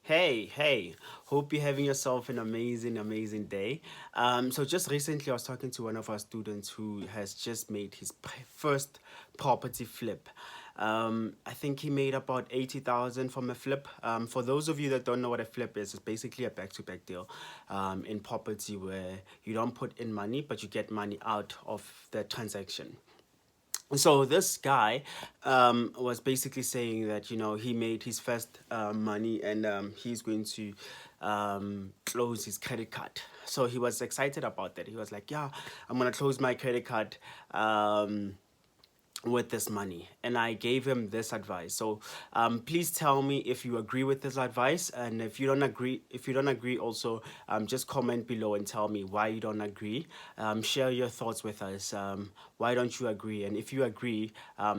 Hey, hope you're having yourself an amazing day. So just recently I was talking to one of our students who has just made his first property flip. I think he made about 80,000 from a flip. For those of you that don't know what a flip is, it's basically a back-to-back deal in property where you don't put in money, but you get money out of the transaction. So this guy was basically saying that he made his first money and he's going to close his credit card. So he was excited about that. He was like, "Yeah, I'm gonna close my credit card." With this money, and I gave him this advice. So please tell me if you agree with this advice, and if you don't agree also, just comment below and tell me why you don't agree. Share your thoughts with us. Why don't you agree? And if you agree,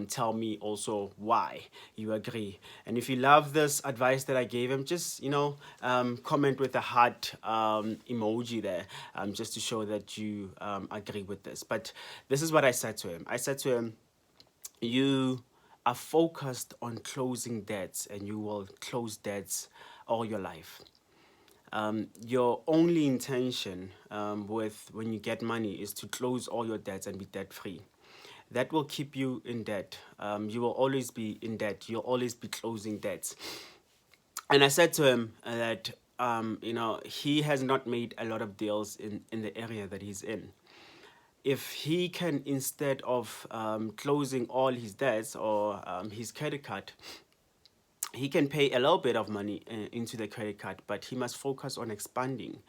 tell me also why you agree. And if you love this advice that I gave him, just comment with a heart emoji there, just to show that you agree with this. But this is what I said to him. I said to him, you are focused on closing debts and you will close debts all your life. Your only intention with when you get money is to close all your debts and be debt free. That will keep you in debt. You will always be in debt. You'll always be closing debts. And I said to him that he has not made a lot of deals in the area that he's in. If he can, instead of closing all his debts or his credit card, he can pay a little bit of money into the credit card, but he must focus on expanding.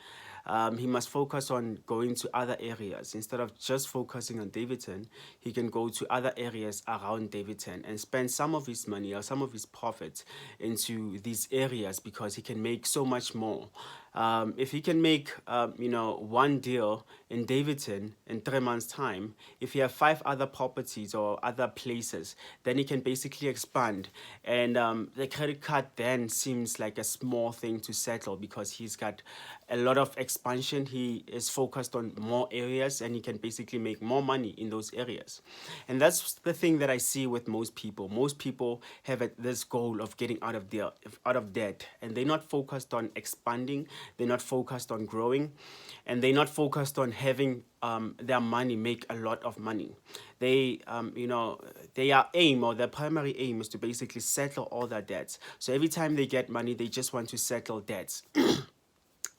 He must focus on going to other areas. Instead of just focusing on Davidson, he can go to other areas around Davidson and spend some of his money or some of his profits into these areas because he can make so much more. If he can make, one deal in Davidson in 3 months' time, if he have five other properties or other places, then he can basically expand. And the credit card then seems like a small thing to settle because he's got a lot of expansion. He is focused on more areas and he can basically make more money in those areas. And that's the thing that I see with most people. Most people have this goal of getting out of debt, and they're not focused on expanding, they're not focused on growing, and they're not focused on having their money make a lot of money. They, their aim or their primary aim is to basically settle all their debts. So every time they get money, they just want to settle debts.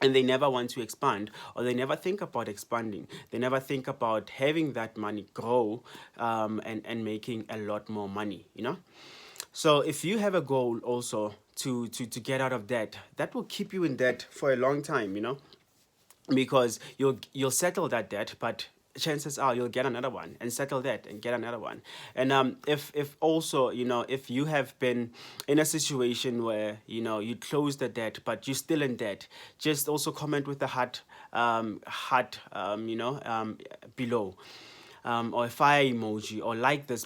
And they never want to expand, or they never think about expanding. They never think about having that money grow and making a lot more money. So if you have a goal also to get out of debt, that will keep you in debt for a long time, because you'll settle that debt, but chances are you'll get another one and settle that and get another one. And if also, if you have been in a situation where you close the debt but you're still in debt, just also comment with the heart below, or a fire emoji, or like this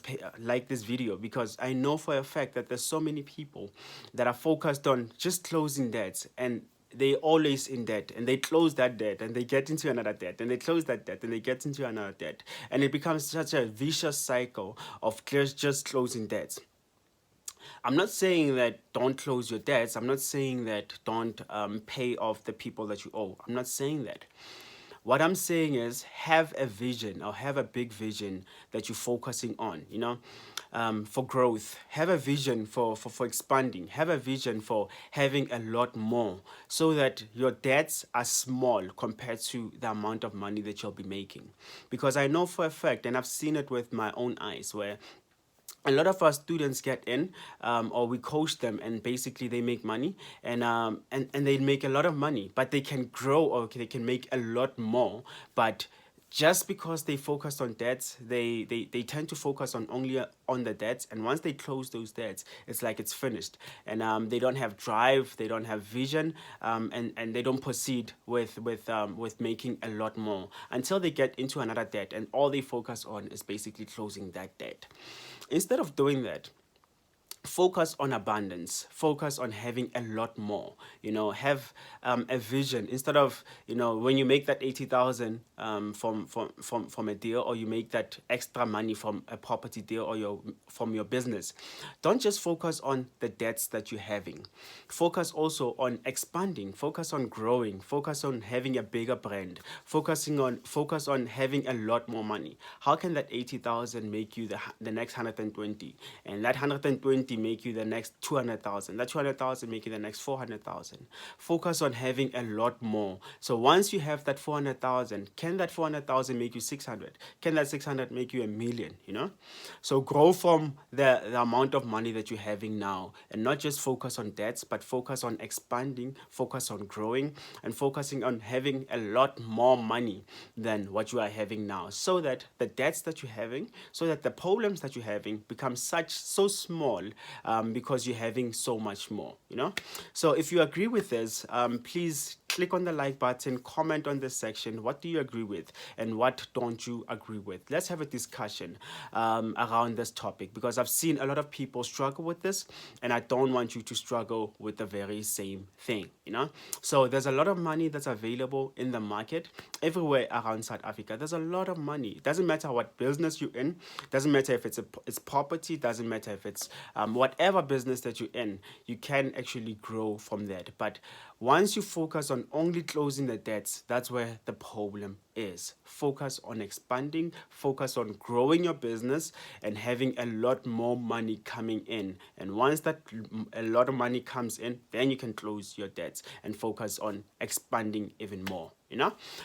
video, because I know for a fact that there's so many people that are focused on just closing debts, and they always in debt, and they close that debt and they get into another debt, and they close that debt and they get into another debt, and it becomes such a vicious cycle of just closing debts. I'm not saying that don't close your debts. I'm not saying that don't pay off the people that you owe. I'm not saying that. What I'm saying is have a vision, or have a big vision that you're focusing on, for growth. Have a vision for expanding. Have a vision for having a lot more, so that your debts are small compared to the amount of money that you'll be making. Because I know for a fact, and I've seen it with my own eyes, where a lot of our students get in, or we coach them, and basically they make money, and they make a lot of money, but they can grow, or they can make a lot more. But just because they focus on debts, they tend to focus on only on the debts, and once they close those debts, it's like it's finished. And they don't have drive, they don't have vision, and they don't proceed with making a lot more until they get into another debt, and all they focus on is basically closing that debt. Instead of doing that, focus on abundance, focus on having a lot more, have a vision. Instead of, when you make that 80,000 from a deal, or you make that extra money from a property deal, or from your business, don't just focus on the debts that you're having. Focus also on expanding, focus on growing, focus on having a bigger brand, focus on having a lot more money. How can that 80,000 make you the next 120, and that 120 make you the next 200,000, that 200,000 make you the next 400,000? Focus on having a lot more. So once you have that 400,000, can that 400,000 make you 600? Can that 600 make you a million? So grow from the amount of money that you're having now, and not just focus on debts, but focus on expanding, focus on growing, and focusing on having a lot more money than what you are having now, so that the debts that you're having, so that the problems that you're having become so small, because you're having so much more. So if you agree with this, please click on the like button, comment on this section. What do you agree with, and what don't you agree with? Let's have a discussion around this topic, because I've seen a lot of people struggle with this, and I don't want you to struggle with the very same thing. So there's a lot of money that's available in the market everywhere around South Africa. There's a lot of money. Doesn't matter what business you're in, doesn't matter if it's property, doesn't matter if it's whatever business that you're in, you can actually grow from that. But once you focus on only closing the debts, that's where the problem is. Focus on expanding, focus on growing your business, and having a lot more money coming in. And once that a lot of money comes in, then you can close your debts and focus on expanding even more.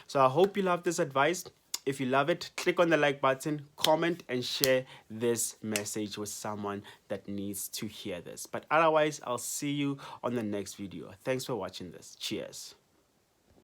So I hope you love this advice. If you love it, click on the like button, comment, and share this message with someone that needs to hear this. But otherwise, I'll see you on the next video. Thanks for watching this. Cheers.